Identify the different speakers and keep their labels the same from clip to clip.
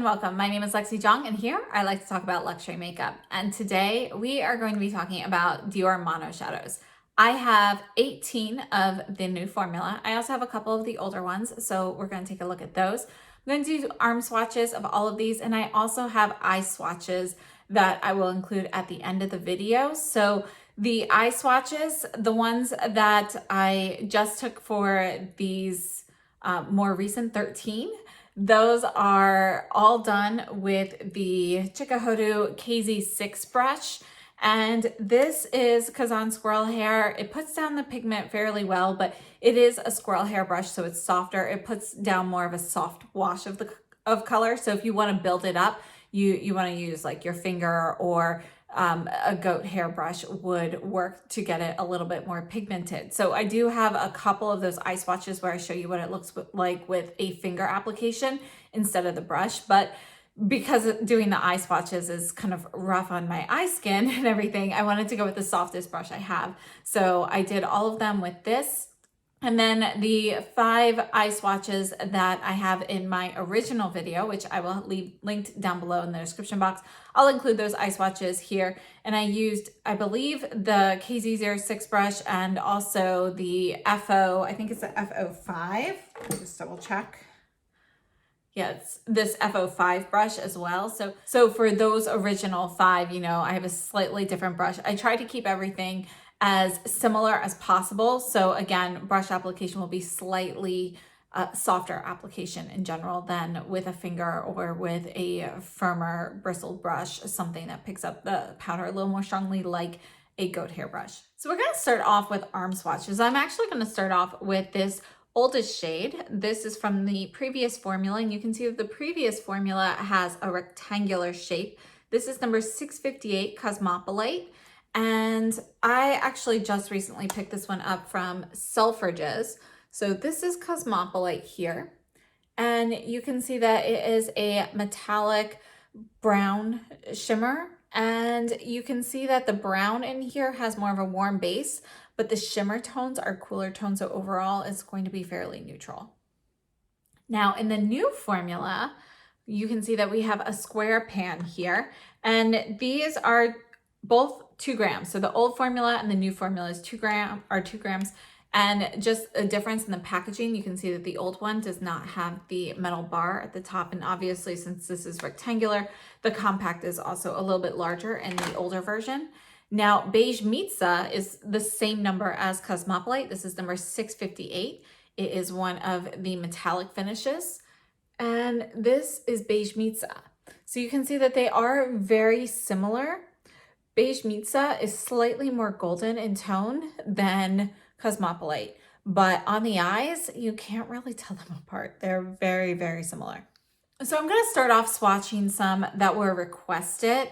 Speaker 1: and welcome. My name is Lexi Jong, and here I like to talk about luxury makeup. And today we are going to be talking about Dior Mono Shadows. I have 18 of the new formula. I also have a couple of the older ones, so we're going to take a look at those. I'm going to do arm swatches of all of these, and I also have eye swatches that I will include at the end of the video. So the eye swatches, the ones that I just took for these more recent 13, those are all done with the COUTURE KZ6 brush. And this is because on squirrel hair, it puts down the pigment fairly well, but it is a squirrel hair brush, so it's softer. It puts down more of a soft wash of color. So if you want to build it up, you want to use like your finger or a goat hair brush would work to get it a little bit more pigmented. So I do have a couple of those eye swatches where I show you what it looks like with a finger application instead of the brush. But because doing the eye swatches is kind of rough on my eye skin and everything, I wanted to go with the softest brush I have. So I did all of them with this. And then the 5 eye swatches that I have in my original video, which I will leave linked down below in the description box, I'll include those eye swatches here. And I used, I believe, the KZ06 brush and also the FO, I think it's the FO5. Just double check. Yeah, it's this FO5 brush as well. So for those original 5, you know, I have a slightly different brush. I try to keep everything as similar as possible. So again, brush application will be slightly softer application in general than with a finger or with a firmer bristled brush, something that picks up the powder a little more strongly like a goat hair brush. So we're gonna start off with arm swatches. I'm actually gonna start off with this oldest shade. This is from the previous formula, and you can see that the previous formula has a rectangular shape. This is number 658 Cosmopolite. And I actually just recently picked this one up from Selfridges. So this is Cosmopolite here. And you can see that it is a metallic brown shimmer. And you can see that the brown in here has more of a warm base, but the shimmer tones are cooler tones. So overall, it's going to be fairly neutral. Now in the new formula, you can see that we have a square pan here. And these are both 2 grams. So the old formula and the new formula is 2 grams. And just a difference in the packaging, you can see that the old one does not have the metal bar at the top. And obviously, since this is rectangular, the compact is also a little bit larger in the older version. Now, Beige Mitza is the same number as Cosmopolite. This is number 658. It is one of the metallic finishes. And this is Beige Mitza. So you can see that they are very similar. Beige Mitza is slightly more golden in tone than Cosmopolite, but on the eyes, you can't really tell them apart. They're very, very similar. So I'm going to start off swatching some that were requested.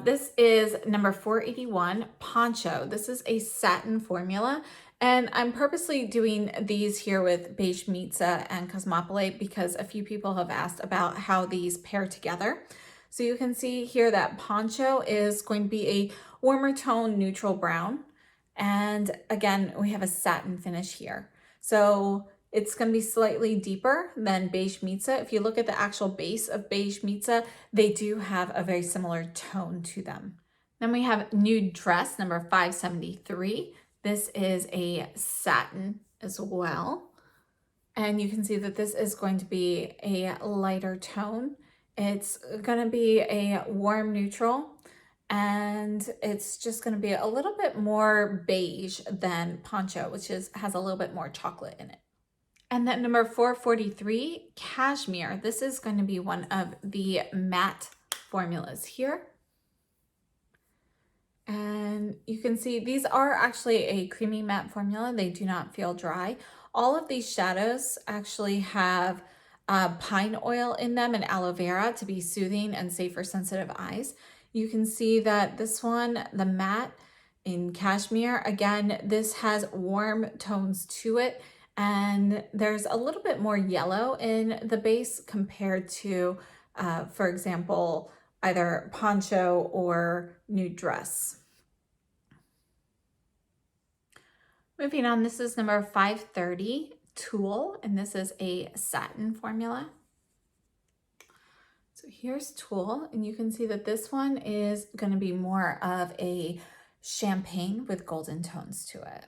Speaker 1: This is number 481 Poncho. This is a satin formula, and I'm purposely doing these here with Beige Mitza and Cosmopolite because a few people have asked about how these pair together. So you can see here that Poncho is going to be a warmer tone neutral brown. And again, we have a satin finish here. So it's going to be slightly deeper than Beige Mitza. If you look at the actual base of Beige Mitza, they do have a very similar tone to them. Then we have Nude Dress, number 573. This is a satin as well. And you can see that this is going to be a lighter tone. It's going to be a warm neutral, and it's just going to be a little bit more beige than Poncho, which has a little bit more chocolate in it. And then number 443, Cashmere. This is going to be one of the matte formulas here. And you can see these are actually a creamy matte formula. They do not feel dry. All of these shadows actually have pine oil in them and aloe vera to be soothing and safe for sensitive eyes. You can see that this one, the matte in Cashmere, again, this has warm tones to it, and there's a little bit more yellow in the base compared to, for example, either Poncho or Nude Dress. Moving on, this is number 530, Tulle, and this is a satin formula. So here's Tulle, and you can see that this one is going to be more of a champagne with golden tones to it.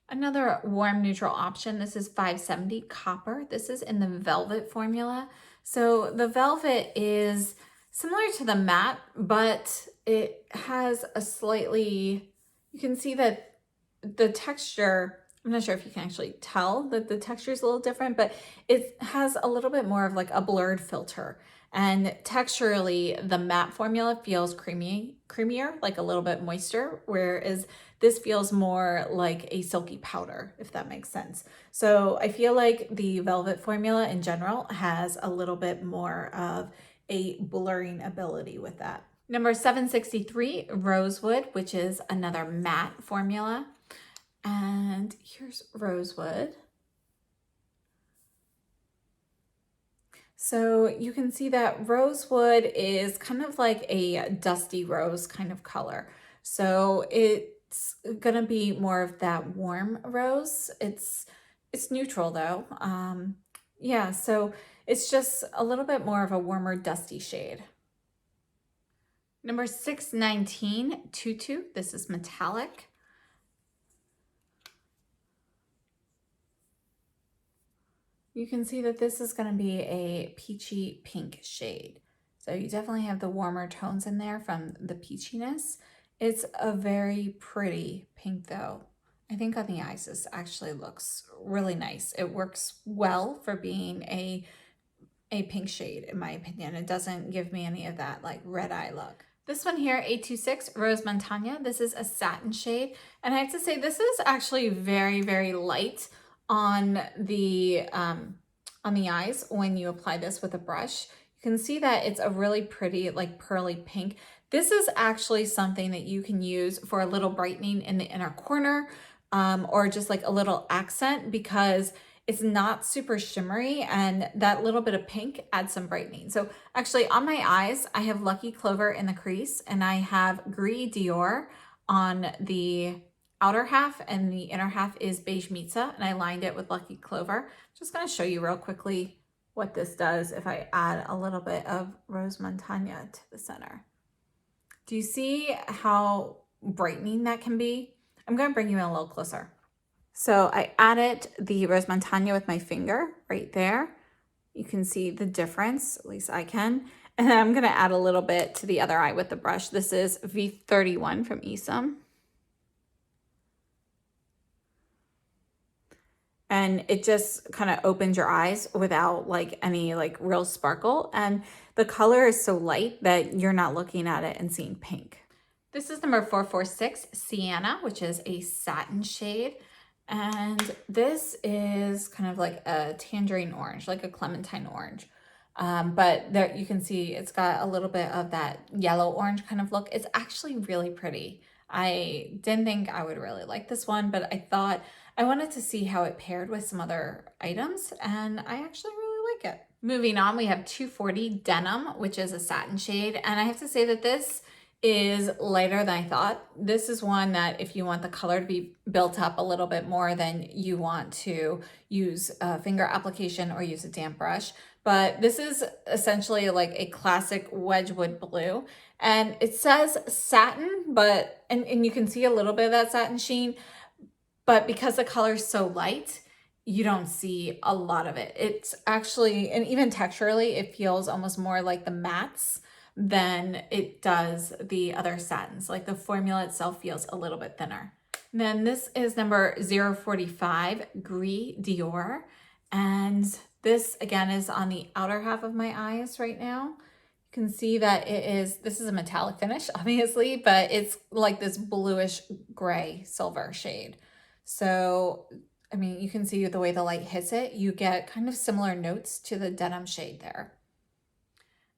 Speaker 1: Another warm neutral option, this is 570 Copper. This is in the Velvet formula. So the Velvet is similar to the matte, but it has a slightly, you can see that the texture, I'm not sure if you can actually tell that the texture is a little different, but it has a little bit more of like a blurred filter. And texturally, the matte formula feels creamier, like a little bit moister, whereas this feels more like a silky powder, if that makes sense. So I feel like the Velvet formula in general has a little bit more of a blurring ability with that. Number 763, Rosewood, which is another matte formula. And here's Rosewood. So you can see that Rosewood is kind of like a dusty rose kind of color. So it's gonna be more of that warm rose. It's neutral though. Yeah, so it's just a little bit more of a warmer dusty shade. Number 619, Tutu. This is metallic. You can see that this is going to be a peachy pink shade. So you definitely have the warmer tones in there from the peachiness. It's a very pretty pink though. I think on the eyes this actually looks really nice. It works well for being a pink shade in my opinion. It doesn't give me any of that like red eye look. This one here, 826 Rose Montagna. This is a satin shade. And I have to say this is actually very, very light on the eyes when you apply this with a brush. You can see that it's a really pretty like pearly pink. This is actually something that you can use for a little brightening in the inner corner or just like a little accent because it's not super shimmery and that little bit of pink adds some brightening. So actually on my eyes, I have Lucky Clover in the crease and I have Gris Dior on the outer half and the inner half is Beige Mitza and I lined it with Lucky Clover. Just gonna show you real quickly what this does if I add a little bit of Rose Montagna to the center. Do you see how brightening that can be? I'm gonna bring you in a little closer. So I added the Rose Montagna with my finger right there. You can see the difference, at least I can. And then I'm gonna add a little bit to the other eye with the brush. This is V31 from Isom. And it just kind of opens your eyes without like any like real sparkle. And the color is so light that you're not looking at it and seeing pink. This is number 446, Sienna, which is a satin shade. And this is kind of like a tangerine orange, like a clementine orange. But there you can see it's got a little bit of that yellow orange kind of look. It's actually really pretty. I didn't think I would really like this one, but I thought I wanted to see how it paired with some other items, and I actually really like it. Moving on, we have 240 Denim, which is a satin shade, and I have to say that this is lighter than I thought. This is one that if you want the color to be built up a little bit more, then you want to use a finger application or use a damp brush. But this is essentially like a classic Wedgwood blue. And it says satin, but, and you can see a little bit of that satin sheen, but because the color is so light, you don't see a lot of it. It's actually, and even texturally, it feels almost more like the mattes than it does the other satins. Like the formula itself feels a little bit thinner. And then this is number 045, Gris Dior. And this again is on the outer half of my eyes right now. You can see that this is a metallic finish, obviously, but it's like this bluish gray silver shade. So, I mean, you can see the way the light hits it, you get kind of similar notes to the denim shade there.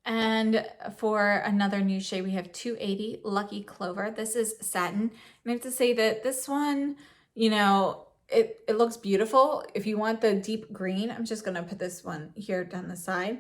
Speaker 1: And for another new shade, we have 280 Lucky Clover. This is satin. And I have to say that this one, you know, it looks beautiful. If you want the deep green, I'm just gonna put this one here down the side.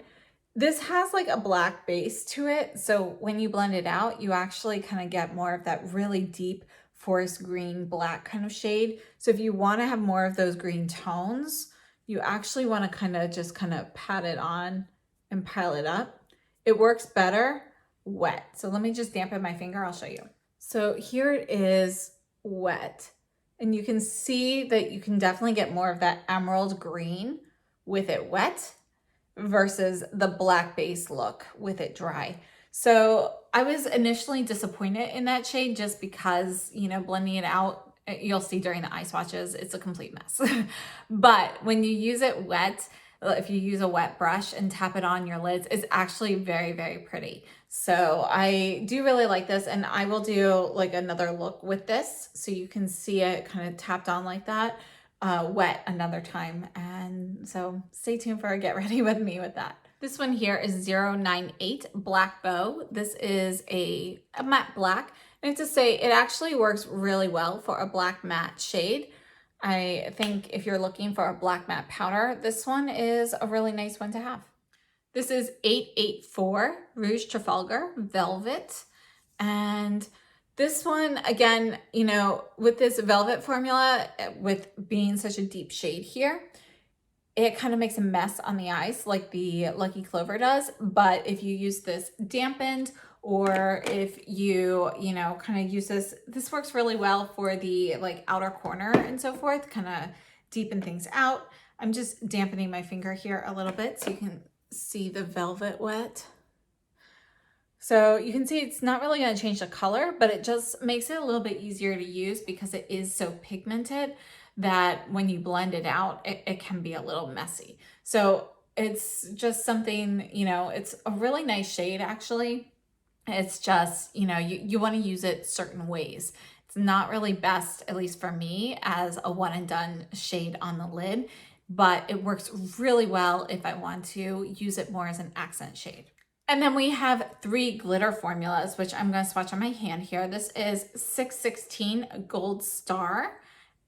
Speaker 1: This has like a black base to it. So when you blend it out, you actually kind of get more of that really deep forest green black kind of shade. So if you want to have more of those green tones, you actually want to kind of just pat it on and pile it up. It works better wet. So let me just dampen my finger, I'll show you. So here it is wet. And you can see that you can definitely get more of that emerald green with it wet versus the black base look with it dry. So I was initially disappointed in that shade just because, you know, blending it out, you'll see during the eye swatches, it's a complete mess. But when you use it wet, if you use a wet brush and tap it on your lids, it's actually very, very pretty. So I do really like this, and I will do like another look with this so you can see it kind of tapped on like that, wet another time. And so stay tuned for a get ready with me with that. This one here is 098 Black Bow. This is a matte black. I have to say it actually works really well for a black matte shade. I think if you're looking for a black matte powder, this one is a really nice one to have. This is 884 Rouge Trafalgar Velvet. And this one, again, you know, with this velvet formula, with being such a deep shade here, it kind of makes a mess on the eyes like the Lucky Clover does. But if you use this dampened, or if you know, kind of use this works really well for the like outer corner and so forth, kind of deepen things out. I'm just dampening my finger here a little bit so you can see the velvet wet. So you can see it's not really going to change the color, but it just makes it a little bit easier to use because it is so pigmented that when you blend it out, it can be a little messy. So it's just something, you know, it's a really nice shade actually. It's just, you know, you want to use it certain ways. It's not really best, at least for me, as a one and done shade on the lid, but it works really well if I want to use it more as an accent shade. And then we have 3 glitter formulas, which I'm going to swatch on my hand here. This is 616 Gold Star.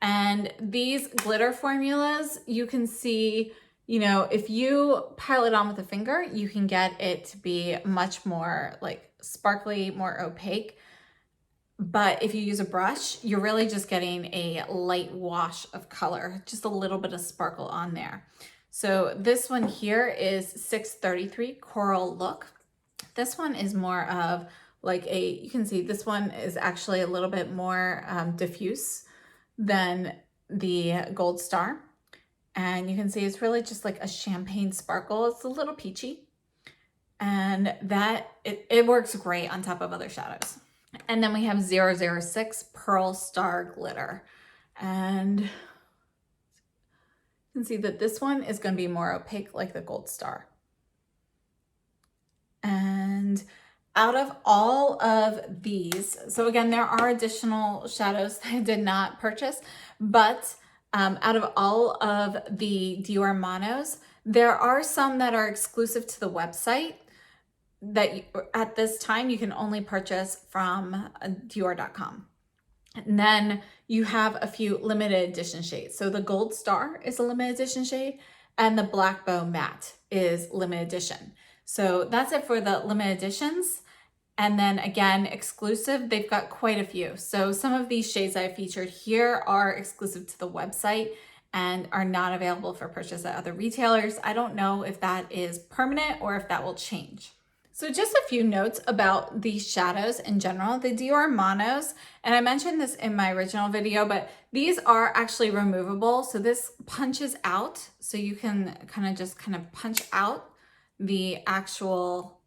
Speaker 1: And these glitter formulas, you can see, you know, if you pile it on with a finger, you can get it to be much more like sparkly, more opaque. But if you use a brush, you're really just getting a light wash of color, just a little bit of sparkle on there. So this one here is 633 Coral Look. This one is more of like you can see this one is actually a little bit more diffuse than the Gold Star. And you can see it's really just like a champagne sparkle. It's a little peachy. And that, it works great on top of other shadows. And then we have 006 Pearl Star Glitter. And you can see that this one is going to be more opaque like the Gold Star. And out of all of these, so again, there are additional shadows that I did not purchase, but out of all of the Dior Monos, there are some that are exclusive to the website that at this time you can only purchase from Dior.com. And then you have a few limited edition shades. So the Gold Star is a limited edition shade and the Black Bow Matte is limited edition. So that's it for the limited editions. And then again, exclusive, they've got quite a few. So some of these shades I featured here are exclusive to the website and are not available for purchase at other retailers. I don't know if that is permanent or if that will change. So just a few notes about these shadows in general. The Dior Monos, and I mentioned this in my original video, but these are actually removable. So this punches out, so you can kind of punch out the actual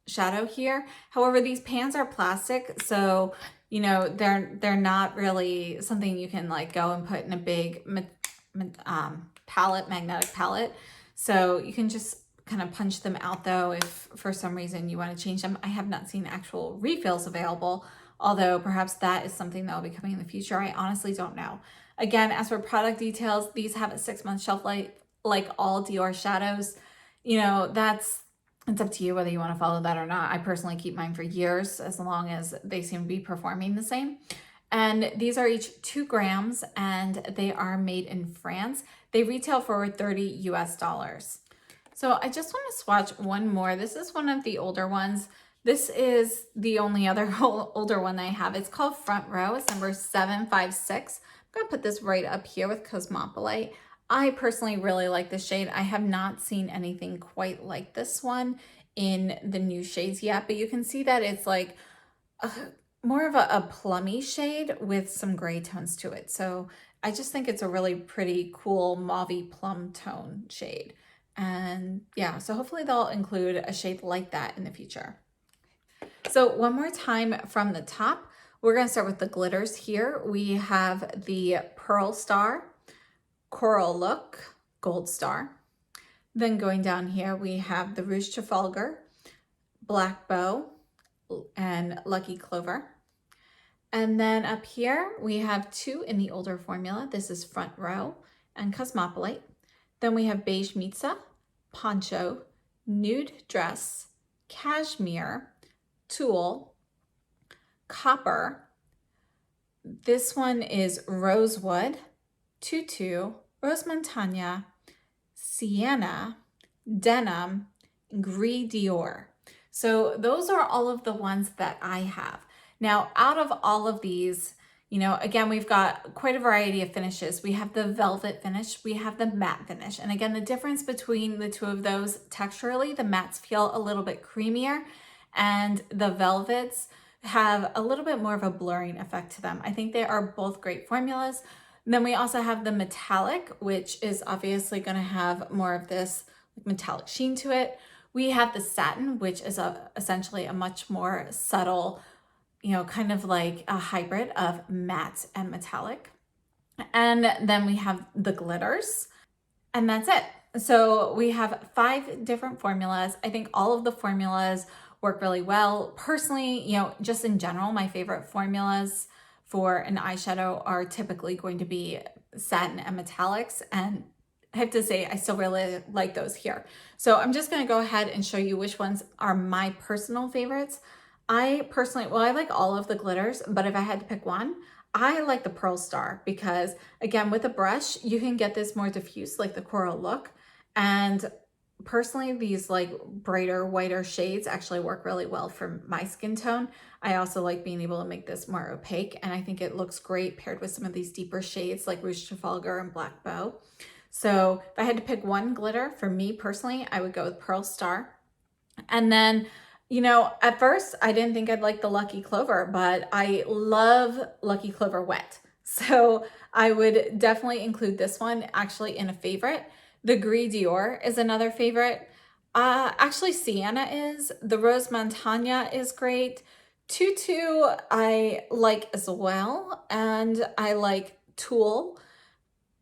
Speaker 1: shadow here. However, these pans are plastic, so you know they're not really something you can like go and put in a big magnetic palette. So you can just kind of punch them out though if for some reason you want to change them. I have not seen actual refills available, although perhaps that is something that will be coming in the future. I honestly don't know. Again, as for product details, these have a 6-month shelf life like all Dior shadows. You know, it's up to you whether you want to follow that or not. I personally keep mine for years as long as they seem to be performing the same. And these are each 2 grams and they are made in France. They retail for $30 US. So I just want to swatch one more. This is one of the older ones. This is the only other older one I have. It's called Front Row. It's number 756. I'm going to put this right up here with Cosmopolite. I personally really like this shade. I have not seen anything quite like this one in the new shades yet, but you can see that it's like a, more of a plummy shade with some gray tones to it. So I just think it's a really pretty cool mauvey plum tone shade. And yeah, so hopefully they'll include a shade like that in the future. So one more time from the top, we're going to start with the glitters here. We have the Pearl Star, Coral Look, Gold Star. Then going down here, we have the Rouge Trafalgar, Black Bow, and Lucky Clover. And then up here, we have two in the older formula. This is Front Row and Cosmopolite. Then we have Beige Mitza, Poncho, Nude Dress, Cashmere, Tulle, Copper. This one is Rosewood, Tutu, Rose Montagna, Sienna, Denim, Gris Dior. So those are all of the ones that I have. Now, out of all of these, you know, again, we've got quite a variety of finishes. We have the velvet finish, we have the matte finish. And again, the difference between the two of those texturally, the mattes feel a little bit creamier and the velvets have a little bit more of a blurring effect to them. I think they are both great formulas. And then we also have the metallic, which is obviously going to have more of this metallic sheen to it. We have the satin, which is essentially a much more subtle, you know, kind of like a hybrid of matte and metallic. And then we have the glitters, and that's it. So we have 5 different formulas. I think all of the formulas work really well. Personally, you know, just in general, my favorite formulas for an eyeshadow are typically going to be satin and metallics, and I have to say I still really like those here. So I'm just going to go ahead and show you which ones are my personal favorites. I personally, well, I like all of the glitters, but if I had to pick one, I like the Pearl Star because again, with a brush, you can get this more diffuse, like the Coral Look. And personally, these like brighter, whiter shades actually work really well for my skin tone. I also like being able to make this more opaque, and I think it looks great paired with some of these deeper shades like Rouge Trafalgar and Black Bow. So if I had to pick one glitter for me personally, I would go with Pearl Star. And then, you know, at first I didn't think I'd like the Lucky Clover, but I love Lucky Clover Wet. So I would definitely include this one actually in a favorite. The Gris Dior is another favorite. Actually Sienna is. The Rose Montagna is great. Tutu I like as well. And I like Tulle.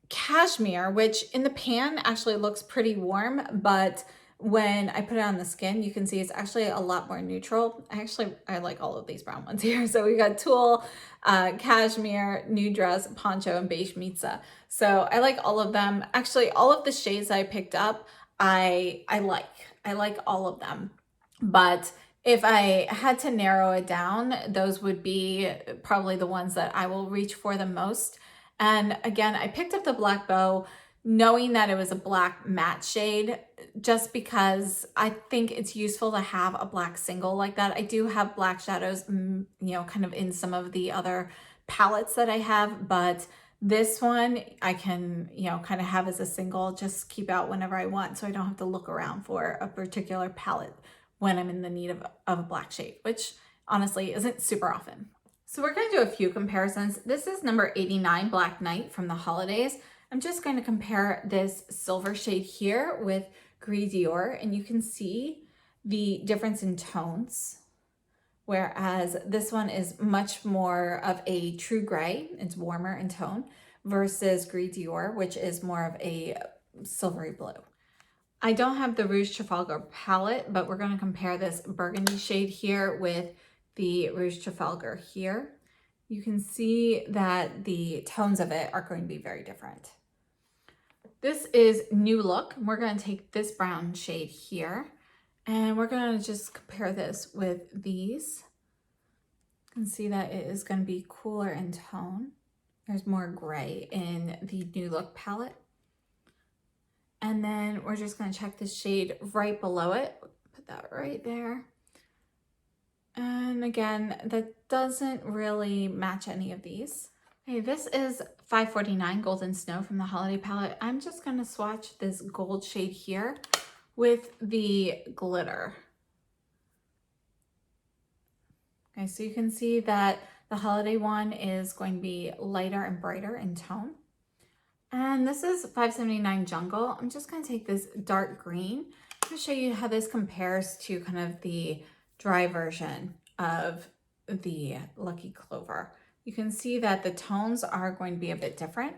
Speaker 1: Cashmere, which in the pan actually looks pretty warm, but when I put it on the skin, you can see it's actually a lot more neutral. I like all of these brown ones here. So we got Tulle, Cashmere, Nude Dress, Poncho, and Beige Mitza. So I like all of them. Actually, all of the shades I picked up, I like all of them. But if I had to narrow it down, those would be probably the ones that I will reach for the most. And again, I picked up the Black Bow knowing that it was a black matte shade just because I think it's useful to have a black single like that. I do have black shadows, you know, kind of in some of the other palettes that I have, but this one I can, you know, kind of have as a single, just keep out whenever I want so I don't have to look around for a particular palette when I'm in the need of a black shade, which honestly isn't super often. So we're going to do a few comparisons. This is number 89, Black Knight from the holidays. I'm just going to compare this silver shade here with Gris Dior, and you can see the difference in tones, whereas this one is much more of a true gray. It's warmer in tone versus Gris Dior, which is more of a silvery blue. I don't have the Rouge Trafalgar palette, but we're going to compare this burgundy shade here with the Rouge Trafalgar here. You can see that the tones of it are going to be very different. This is New Look. We're going to take this brown shade here and we're going to just compare this with these. You can see that it is going to be cooler in tone. There's more gray in the New Look palette. And then we're just going to check the shade right below it. Put that right there. And again, that doesn't really match any of these. Okay, this is 549 Golden Snow from the Holiday Palette. I'm just going to swatch this gold shade here with the glitter. Okay, so you can see that the Holiday one is going to be lighter and brighter in tone. And this is 579 Jungle. I'm just going to take this dark green to show you how this compares to kind of the dry version of the Lucky Clover. You can see that the tones are going to be a bit different.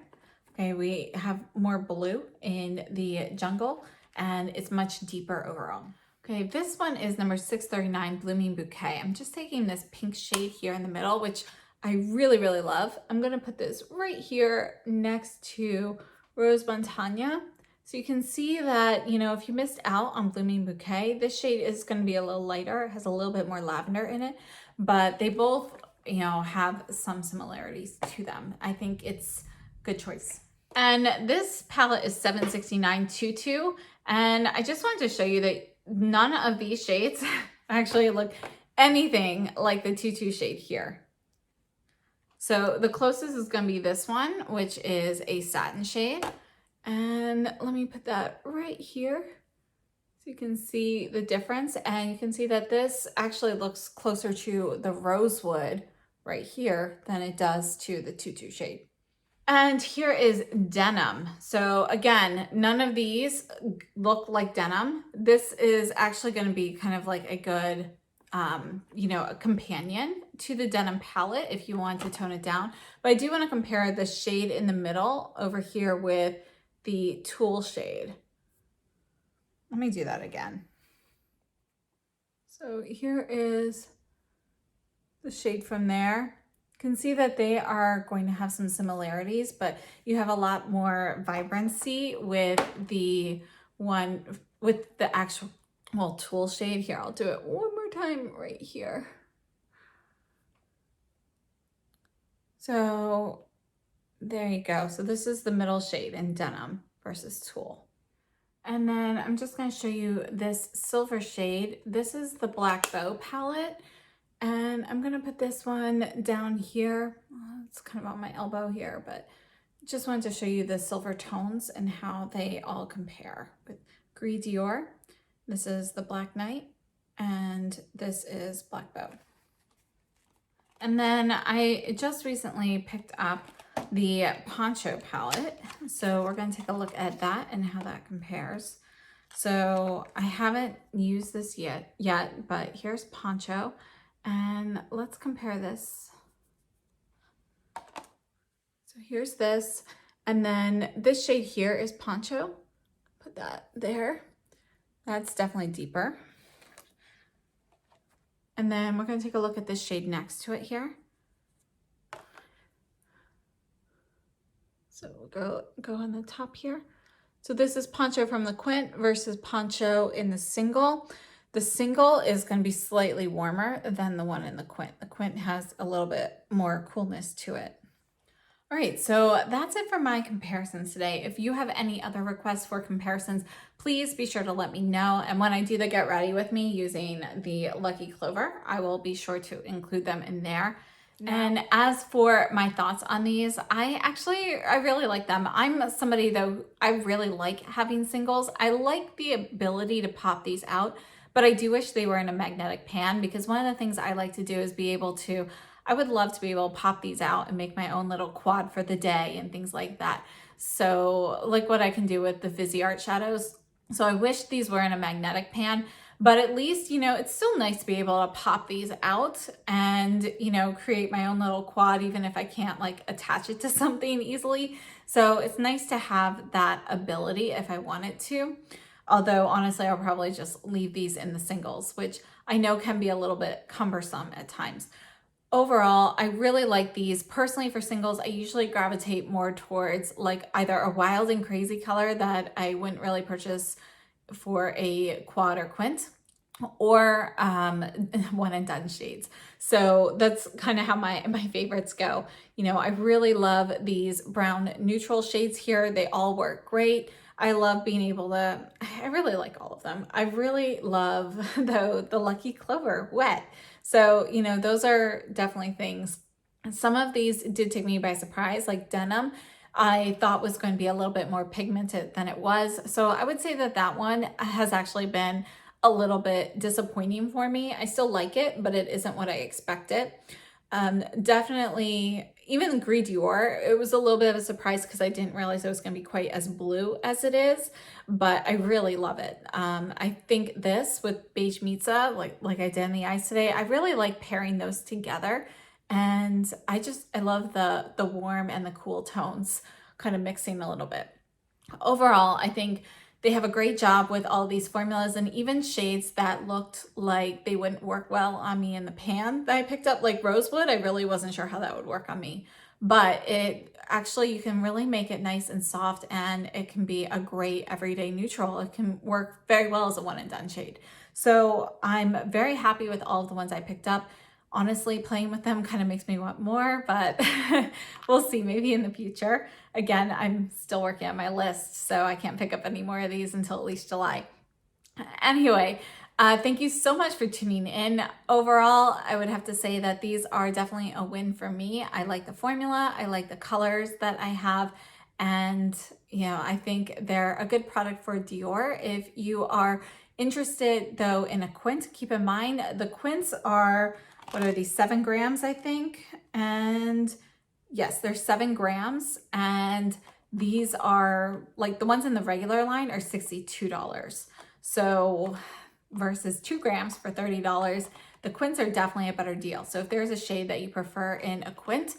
Speaker 1: Okay, we have more blue in the Jungle and it's much deeper overall. Okay, this one is number 639 Blooming Bouquet. I'm just taking this pink shade here in the middle, which I really, really love. I'm gonna put this right here next to Rose Montagna. So you can see that, you know, if you missed out on Blooming Bouquet, this shade is gonna be a little lighter. It has a little bit more lavender in it, but they both, you know, have some similarities to them. I think it's a good choice. And this palette is 769 Tutu. And I just wanted to show you that none of these shades actually look anything like the Tutu shade here. So the closest is going to be this one, which is a satin shade. And let me put that right here so you can see the difference. And you can see that this actually looks closer to the rosewood right here than it does to the Tutu shade. And here is Denim. So again, none of these look like denim. This is actually going to be kind of like a good you know, a companion to the Denim palette if you want to tone it down. But I do want to compare the shade in the middle over here with the Tulle shade. Let me do that again. So here is the shade from there. You can see that they are going to have some similarities, but you have a lot more vibrancy with the one with the actual Tulle shade here. I'll do it one more time right here. So there you go. So this is the middle shade in Denim versus Tulle. And then I'm just going to show you this silver shade. This is the Black Bow palette. And I'm going to put this one down here. It's kind of on my elbow here, but just wanted to show you the silver tones and how they all compare with Gris Dior. This is the Black Knight, and this is Black Bow. And then I just recently picked up the Poncho palette. So we're going to take a look at that and how that compares. So I haven't used this yet, but here's Poncho. And let's compare this. So here's this. And then this shade here is Poncho. Put that there. That's definitely deeper. And then we're going to take a look at this shade next to it here. So we'll go on the top here. So this is Poncho from the Quint versus Poncho in the single. The single is going to be slightly warmer than the one in the Quint. The Quint has a little bit more coolness to it. All right, so that's it for my comparisons today. If you have any other requests for comparisons, please be sure to let me know. And when I do the Get Ready With Me using the Lucky Clover, I will be sure to include them in there. And as for my thoughts on these, I really like them. I'm somebody though, I really like having singles. I like the ability to pop these out, but I do wish they were in a magnetic pan, because one of the things I like to do is be able to, I would love to be able to pop these out and make my own little quad for the day and things like that. So like what I can do with the Viseart shadows. So I wish these were in a magnetic pan, but at least, you know, it's still nice to be able to pop these out and, you know, create my own little quad, even if I can't like attach it to something easily. So it's nice to have that ability if I wanted to. Although honestly, I'll probably just leave these in the singles, which I know can be a little bit cumbersome at times. Overall, I really like these. Personally, for singles, I usually gravitate more towards like either a wild and crazy color that I wouldn't really purchase for a quad or quint, or one and done shades. So that's kind of how my favorites go. You know, I really love these brown neutral shades here. They all work great. I love being able to, I really like all of them. I really love though the Lucky Clover wet. So, you know, those are definitely things Some of these did take me by surprise, like Denim. I thought was going to be a little bit more pigmented than it was. So I would say that that one has actually been a little bit disappointing for me. I still like it, but it isn't what I expected. Definitely, even Gris Dior, it was a little bit of a surprise because I didn't realize it was going to be quite as blue as it is, but I really love it. I think this with beige Mitza, like I did in the eyes today, I really like pairing those together. And I love the warm and the cool tones kind of mixing a little bit. Overall, I think they have a great job with all these formulas, and even shades that looked like they wouldn't work well on me in the pan that I picked up, like Rosewood. I really wasn't sure how that would work on me, but it actually, you can really make it nice and soft, and it can be a great everyday neutral. It can work very well as a one and done shade. So I'm very happy with all of the ones I picked up. Honestly, playing with them kind of makes me want more, but we'll see, maybe in the future. Again, I'm still working on my list, so I can't pick up any more of these until at least July. Anyway, thank you so much for tuning in. Overall, I would have to say that these are definitely a win for me. I like the formula, I like the colors that I have, and I think they're a good product for Dior. If you are interested though in a quint, keep in mind the quints are, what are these, 7 grams, I think, and yes, they're 7 grams, and these are, like, the ones in the regular line are $62. So versus 2 grams for $30, the quints are definitely a better deal. So if there's a shade that you prefer in a quint,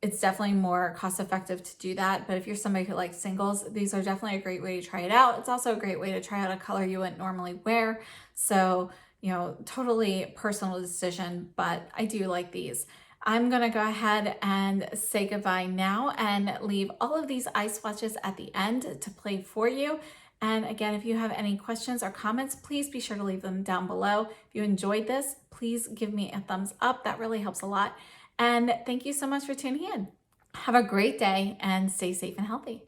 Speaker 1: it's definitely more cost effective to do that. But if you're somebody who likes singles, these are definitely a great way to try it out. It's also a great way to try out a color you wouldn't normally wear. So, totally personal decision, but I do like these. I'm gonna go ahead and say goodbye now and leave all of these eye swatches at the end to play for you. And again, if you have any questions or comments, please be sure to leave them down below. If you enjoyed this, please give me a thumbs up. That really helps a lot. And thank you so much for tuning in. Have a great day and stay safe and healthy.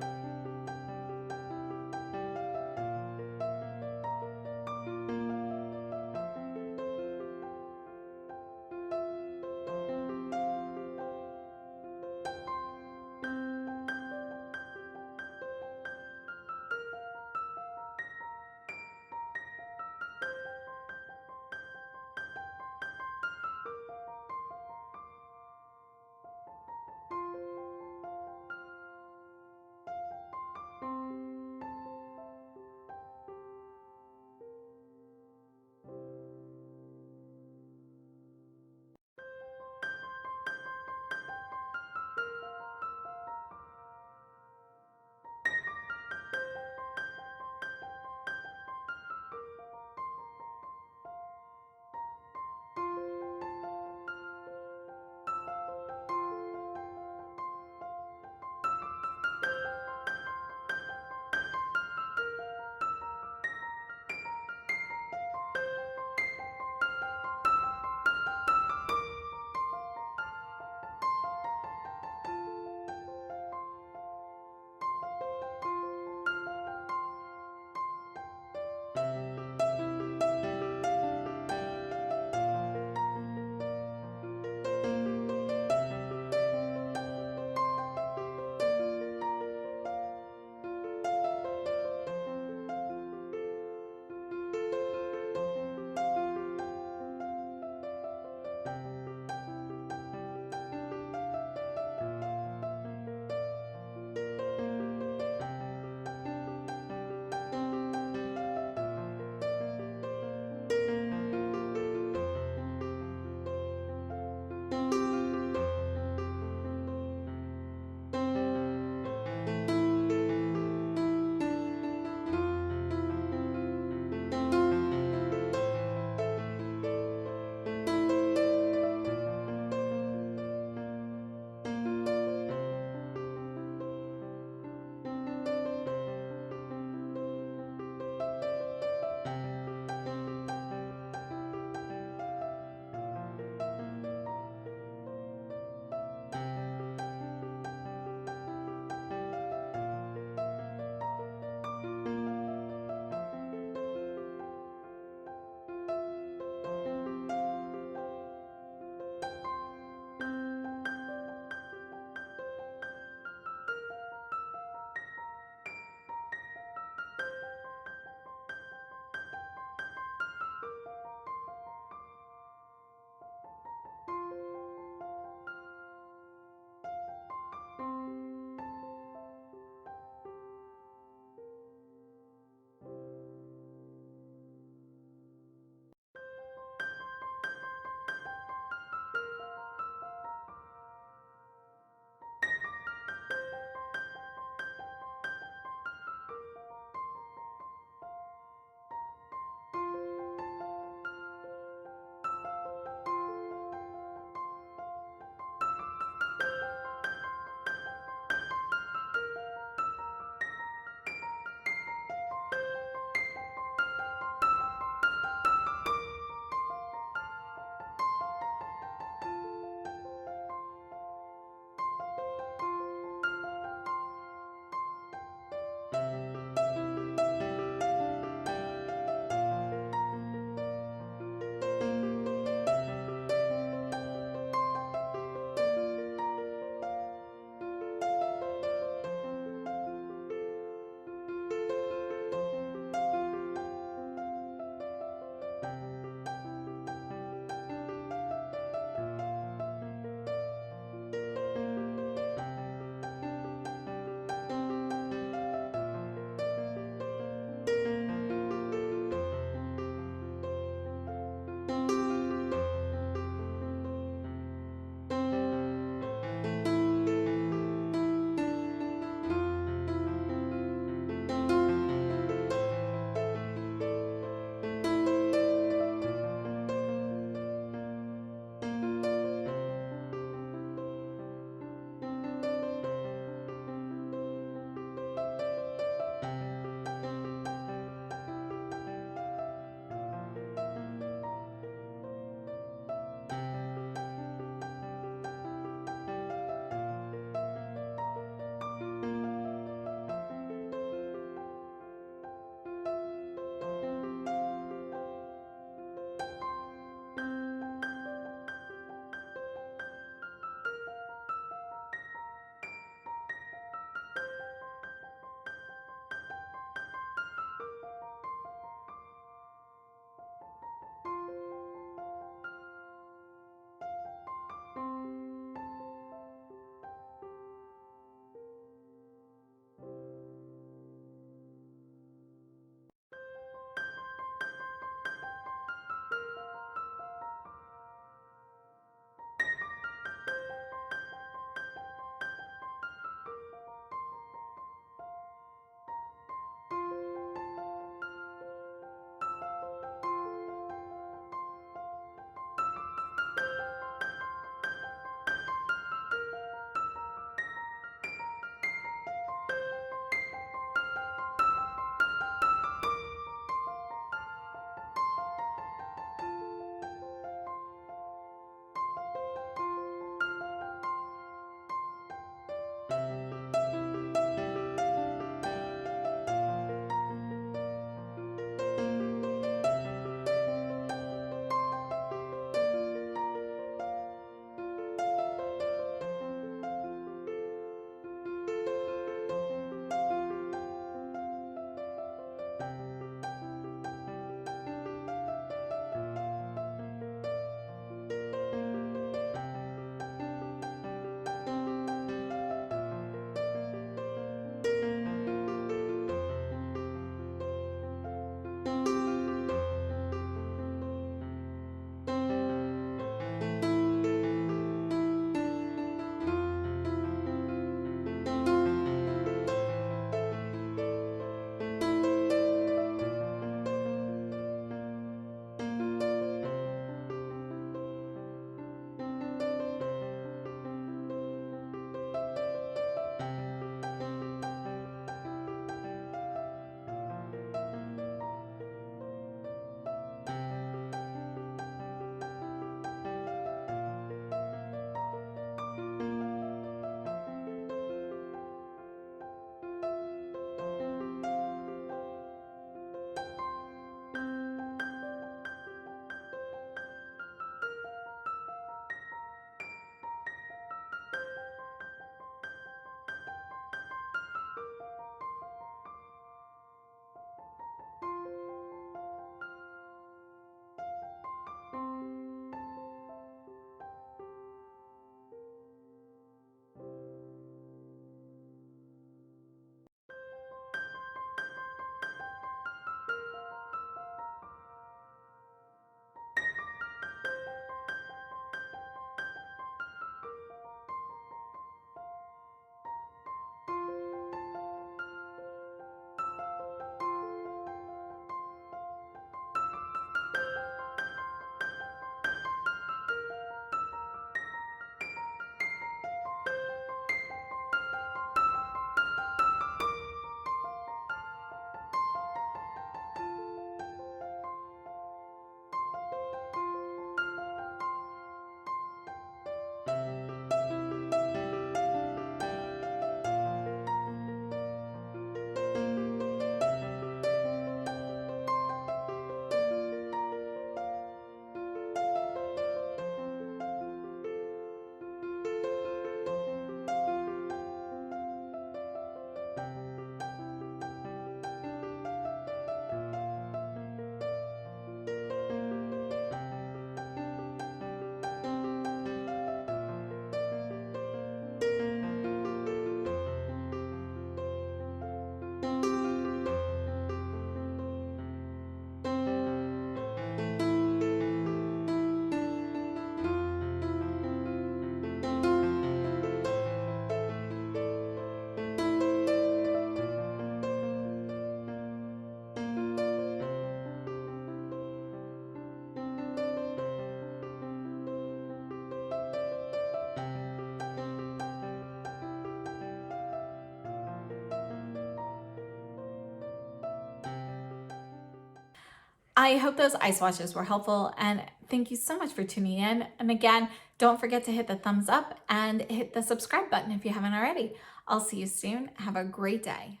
Speaker 1: I hope those eye swatches were helpful, and thank you so much for tuning in. And again, don't forget to hit the thumbs up and hit the subscribe button if you haven't already. I'll see you soon. Have a great day.